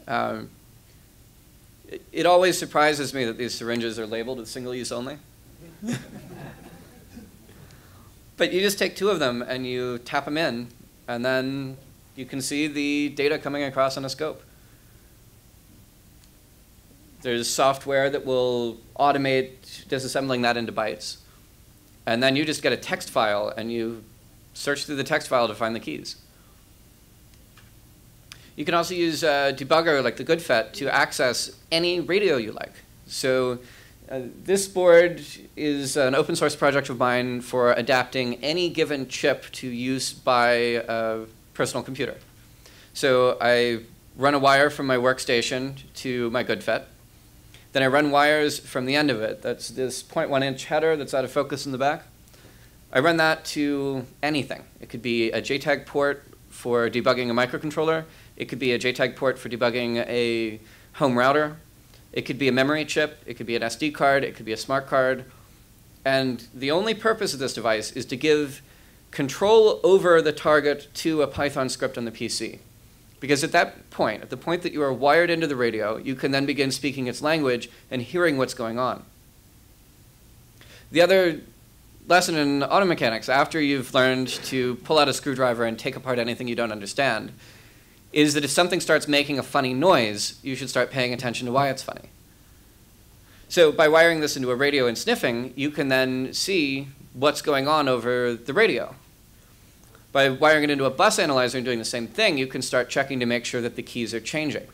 Um, it always surprises me that these syringes are labeled as single use only. But you just take 2 of them and you tap them in, and then you can see the data coming across on a scope. There's software that will automate disassembling that into bytes. And then you just get a text file, and you search through the text file to find the keys. You can also use a debugger like the Goodspeed to access any radio you like. So this board is an open source project of mine for adapting any given chip to use by a personal computer. So I run a wire from my workstation to my Goodspeed. Then I run wires from the end of it. That's this 0.1-inch header that's out of focus in the back. I run that to anything. It could be a JTAG port for debugging a microcontroller. It could be a JTAG port for debugging a home router. It could be a memory chip. It could be an SD card. It could be a smart card. And the only purpose of this device is to give control over the target to a Python script on the PC. Because at that point, at the point that you are wired into the radio, you can then begin speaking its language and hearing what's going on. The other lesson in auto mechanics, after you've learned to pull out a screwdriver and take apart anything you don't understand, is that if something starts making a funny noise, you should start paying attention to why it's funny. So by wiring this into a radio and sniffing, you can then see what's going on over the radio. By wiring it into a bus analyzer and doing the same thing, you can start checking to make sure that the keys are changing.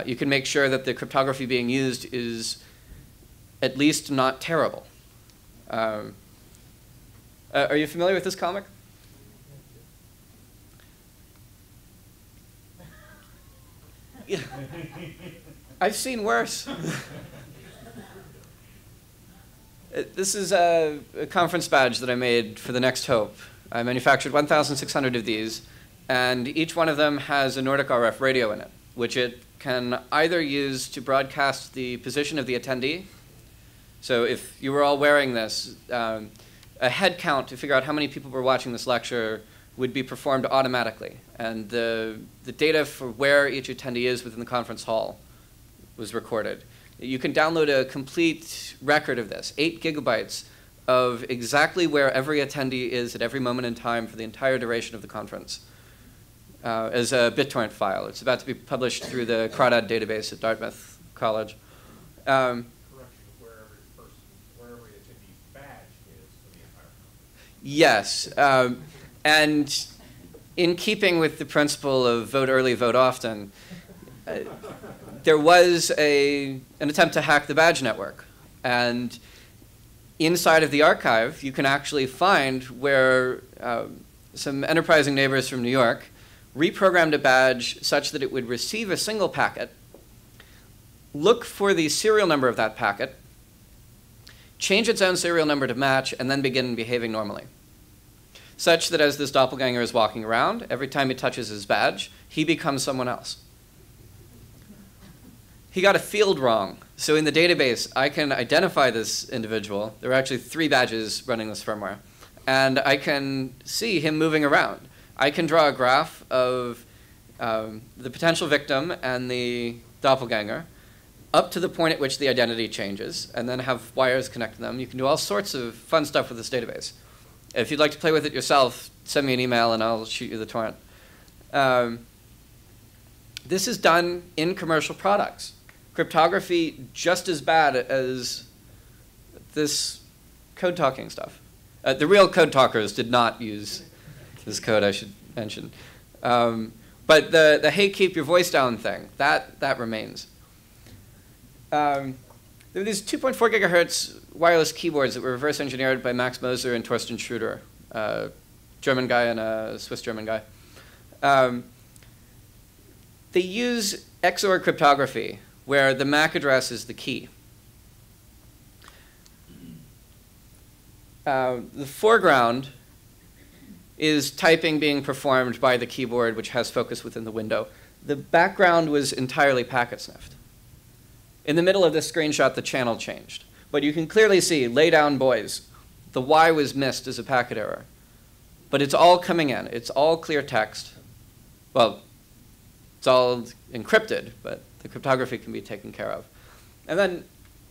You can make sure that the cryptography being used is at least not terrible. Are you familiar with this comic? I've seen worse. This is a conference badge that I made for the Next Hope. I manufactured 1,600 of these, and each one of them has a Nordic RF radio in it, which it can either use to broadcast the position of the attendee. So if you were all wearing this, a head count to figure out how many people were watching this lecture would be performed automatically. And the data for where each attendee is within the conference hall was recorded. You can download a complete record of this, 8 gigabytes of exactly where every attendee is at every moment in time for the entire duration of the conference as a BitTorrent file. It's about to be published through the Crawdad database at Dartmouth College. Correction, where every attendee's badge is for the entire conference. Yes, and in keeping with the principle of vote early, vote often, there was an attempt to hack the badge network. And inside of the archive, you can actually find where some enterprising neighbors from New York reprogrammed a badge such that it would receive a single packet, look for the serial number of that packet, change its own serial number to match, and then begin behaving normally. Such that as this doppelganger is walking around, every time he touches his badge, he becomes someone else. He got a field wrong. So in the database, I can identify this individual. There are actually 3 badges running this firmware. And I can see him moving around. I can draw a graph of the potential victim and the doppelganger up to the point at which the identity changes, and then have wires connect to them. You can do all sorts of fun stuff with this database. If you'd like to play with it yourself, send me an email and I'll shoot you the torrent. This is done in commercial products. Cryptography just as bad as this code talking stuff. The real code talkers did not use this code, I should mention. But the hey, keep your voice down thing, that remains. There were these 2.4 gigahertz wireless keyboards that were reverse engineered by Max Moser and Torsten Schroeder, a German guy and a Swiss German guy. They use XOR cryptography, where the MAC address is the key. The foreground is typing being performed by the keyboard, which has focus within the window. The background was entirely packet sniffed. In the middle of this screenshot, the channel changed. But you can clearly see, lay down boys. The Y was missed as a packet error. But it's all coming in. It's all clear text. Well, It's all encrypted, but the cryptography can be taken care of. And then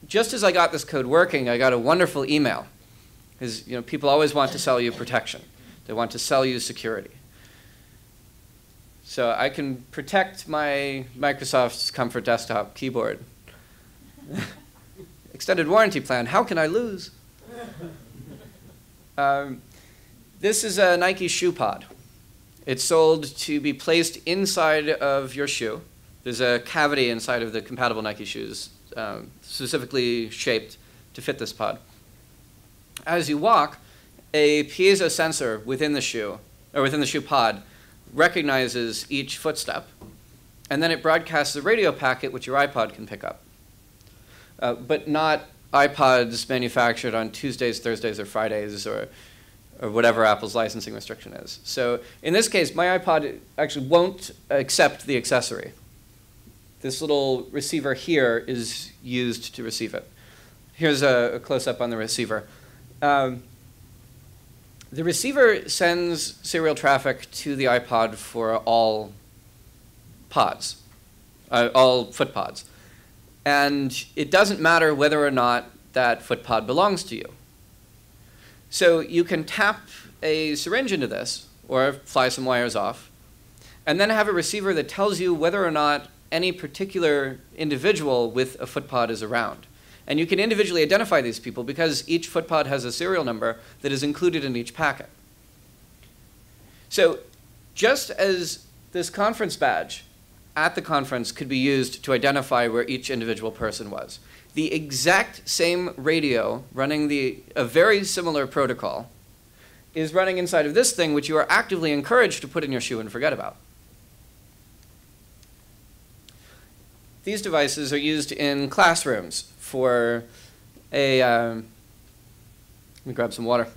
just as I got this code working, I got a wonderful email. Because people always want to sell you protection. They want to sell you security. So I can protect my Microsoft's Comfort Desktop keyboard. Extended warranty plan, how can I lose? This is a Nike shoe pod. It's sold to be placed inside of your shoe. There's a cavity inside of the compatible Nike shoes, specifically shaped to fit this pod. As you walk, a piezo sensor within the shoe, or within the shoe pod, recognizes each footstep, and then it broadcasts a radio packet which your iPod can pick up. But not iPods manufactured on Tuesdays, Thursdays, or Fridays, or whatever Apple's licensing restriction is. So in this case, my iPod actually won't accept the accessory. This little receiver here is used to receive it. Here's a close-up on the receiver. The receiver sends serial traffic to the iPod for all pods, all foot pods. And it doesn't matter whether or not that foot pod belongs to you. So you can tap a syringe into this, or fly some wires off, and then have a receiver that tells you whether or not any particular individual with a foot pod is around. And you can individually identify these people because each foot pod has a serial number that is included in each packet. So just as this conference badge at the conference could be used to identify where each individual person was, the exact same radio running a very similar protocol is running inside of this thing, which you are actively encouraged to put in your shoe and forget about. These devices are used in classrooms for a, let me grab some water.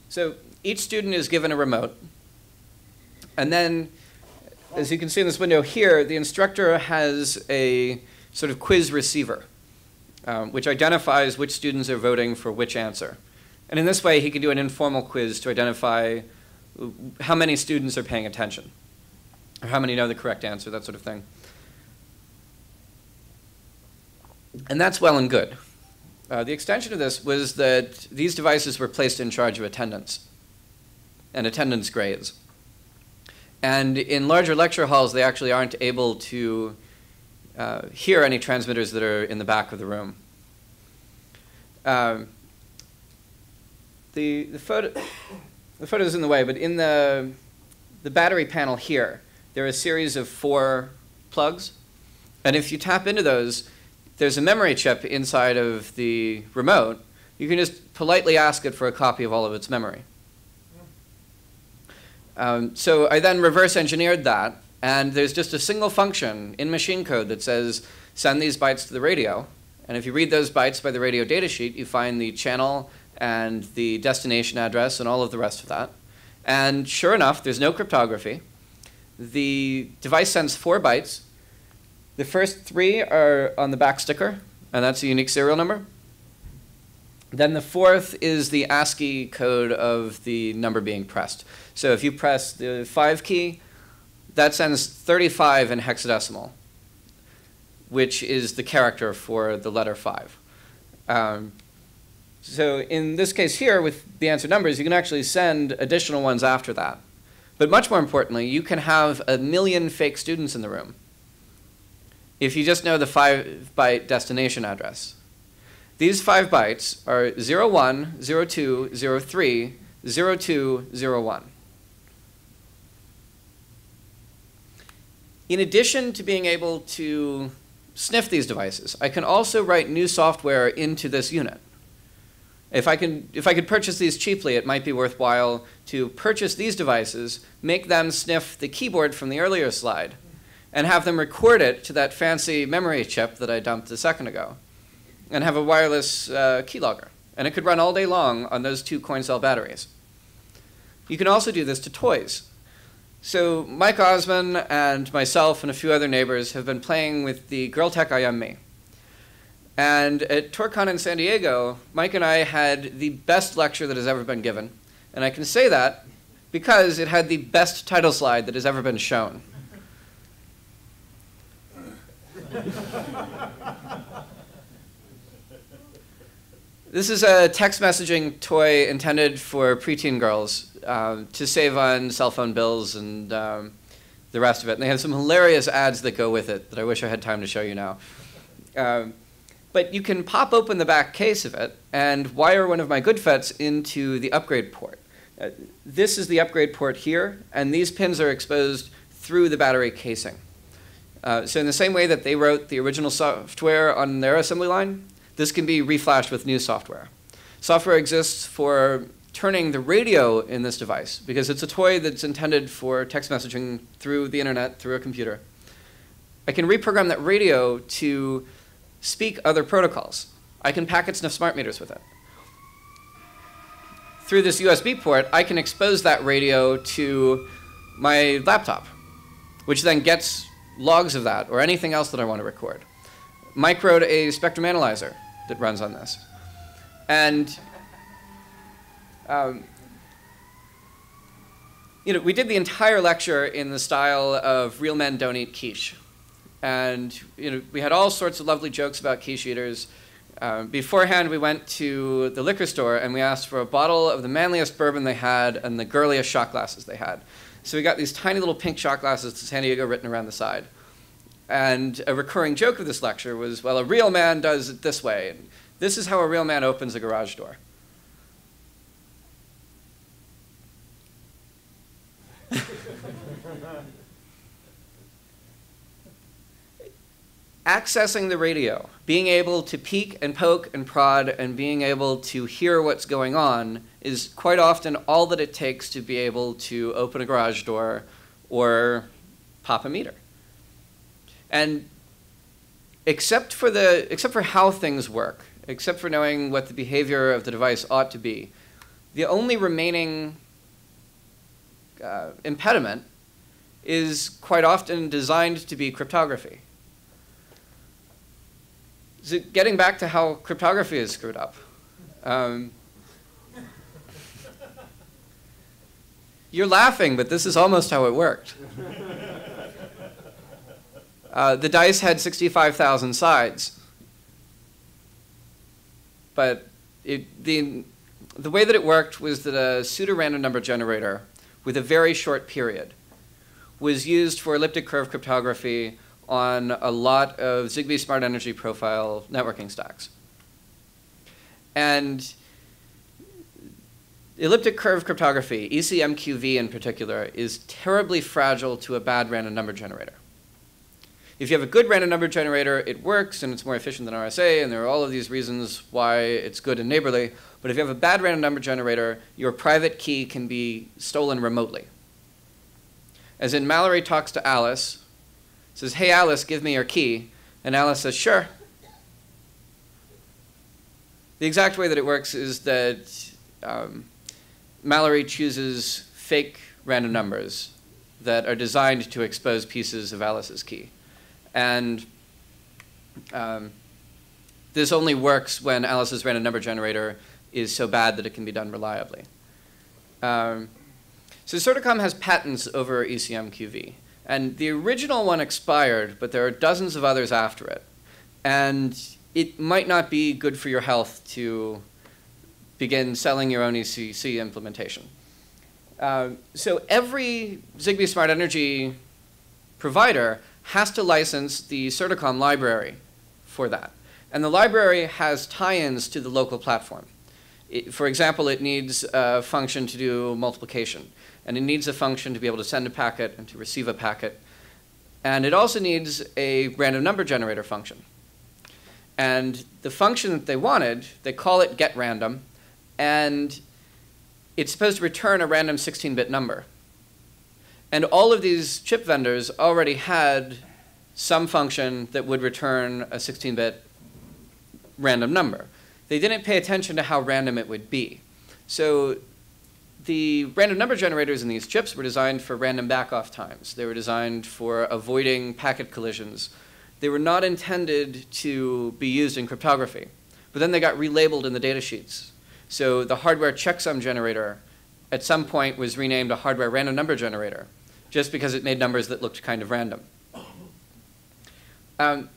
So each student is given a remote, and then, as you can see in this window here, the instructor has a sort of quiz receiver, which identifies which students are voting for which answer. And in this way, he can do an informal quiz to identify how many students are paying attention, or how many know the correct answer, that sort of thing. And that's well and good. The extension of this was that these devices were placed in charge of attendance and attendance grades. And in larger lecture halls, they actually aren't able to hear any transmitters that are in the back of the room. The photo's in the way, but in the battery panel here, there are a series of 4 plugs. And if you tap into those, there's a memory chip inside of the remote. You can just politely ask it for a copy of all of its memory. So I then reverse engineered that, and there's just a single function in machine code that says, send these bytes to the radio. And if you read those bytes by the radio datasheet, you find the channel and the destination address and all of the rest of that. And sure enough, there's no cryptography. The device sends 4 bytes. The first 3 are on the back sticker, and that's a unique serial number. Then the 4th is the ASCII code of the number being pressed. So if you press the 5 key, that sends 35 in hexadecimal, which is the character for the letter 5. So in this case here, with the answer numbers, you can actually send additional ones after that. But much more importantly, you can have 1 million fake students in the room if you just know the 5-byte destination address. These 5 bytes are 01, 02, 03, 02, 01. In addition to being able to sniff these devices, I can also write new software into this unit. If I could purchase these cheaply, it might be worthwhile to purchase these devices, make them sniff the keyboard from the earlier slide, and have them record it to that fancy memory chip that I dumped a second ago, and have a wireless keylogger. And it could run all day long on those 2 coin cell batteries. You can also do this to toys. So Mike Osman and myself and a few other neighbors have been playing with the Girl-Tech I Am Me. And at TorCon in San Diego, Mike and I had the best lecture that has ever been given. And I can say that because it had the best title slide that has ever been shown. This is a text messaging toy intended for preteen girls to save on cell phone bills and the rest of it. And they have some hilarious ads that go with it that I wish I had time to show you now. But you can pop open the back case of it and wire one of my GoodFETs into the upgrade port. This is the upgrade port here, and these pins are exposed through the battery casing. So in the same way that they wrote the original software on their assembly line, this can be reflashed with new software. Software exists for turning the radio in this device, because it's a toy that's intended for text messaging through the internet, through a computer. I can reprogram that radio to speak other protocols. I can packet sniff smart meters with it. Through this USB port, I can expose that radio to my laptop, which then gets logs of that or anything else that I want to record. Microed a spectrum analyzer that runs on this. And we did the entire lecture in the style of real men don't eat quiche. And we had all sorts of lovely jokes about quiche eaters. Beforehand, we went to the liquor store and we asked for a bottle of the manliest bourbon they had and the girliest shot glasses they had. So we got these tiny little pink shot glasses to San Diego written around the side. And a recurring joke of this lecture was, well, a real man does it this way. And this is how a real man opens a garage door. Accessing the radio, being able to peek and poke and prod and being able to hear what's going on is quite often all that it takes to be able to open a garage door or pop a meter. And except for how things work, except for knowing what the behavior of the device ought to be, the only remaining impediment is quite often designed to be cryptography. So getting back to how cryptography is screwed up. You're laughing, but this is almost how it worked. The dice had 65,000 sides. But the way that it worked was that a pseudo-random number generator with a very short period was used for elliptic curve cryptography on a lot of Zigbee Smart Energy Profile networking stacks. And elliptic curve cryptography, ECMQV in particular, is terribly fragile to a bad random number generator. If you have a good random number generator, it works and it's more efficient than RSA, and there are all of these reasons why it's good and neighborly. But if you have a bad random number generator, your private key can be stolen remotely. As in, Mallory talks to Alice, says, "Hey Alice, give me your key," and Alice says, "Sure." The exact way that it works is that Mallory chooses fake random numbers that are designed to expose pieces of Alice's key. And this only works when Alice's random number generator is so bad that it can be done reliably. So Certicom has patents over ECMQV. And the original one expired, but there are dozens of others after it. And it might not be good for your health to begin selling your own ECC implementation. So every Zigbee Smart Energy provider has to license the Certicom library for that. And the library has tie-ins to the local platform. For example, it needs a function to do multiplication. And it needs a function to be able to send a packet and to receive a packet. And it also needs a random number generator function. And the function that they wanted, they call it getRandom, and it's supposed to return a random 16-bit number. And all of these chip vendors already had some function that would return a 16-bit random number. They didn't pay attention to how random it would be. So the random number generators in these chips were designed for random back-off times. They were designed for avoiding packet collisions. They were not intended to be used in cryptography. But then they got relabeled in the data sheets. So the hardware checksum generator at some point was renamed a hardware random number generator, just because it made numbers that looked kind of random. And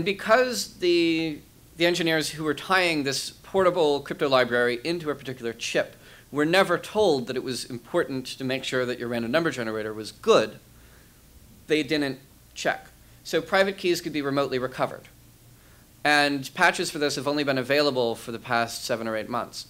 because the engineers who were tying this portable crypto library into a particular chip were never told that it was important to make sure that your random number generator was good, they didn't check. So private keys could be remotely recovered. And patches for this have only been available for the past 7 or 8 months.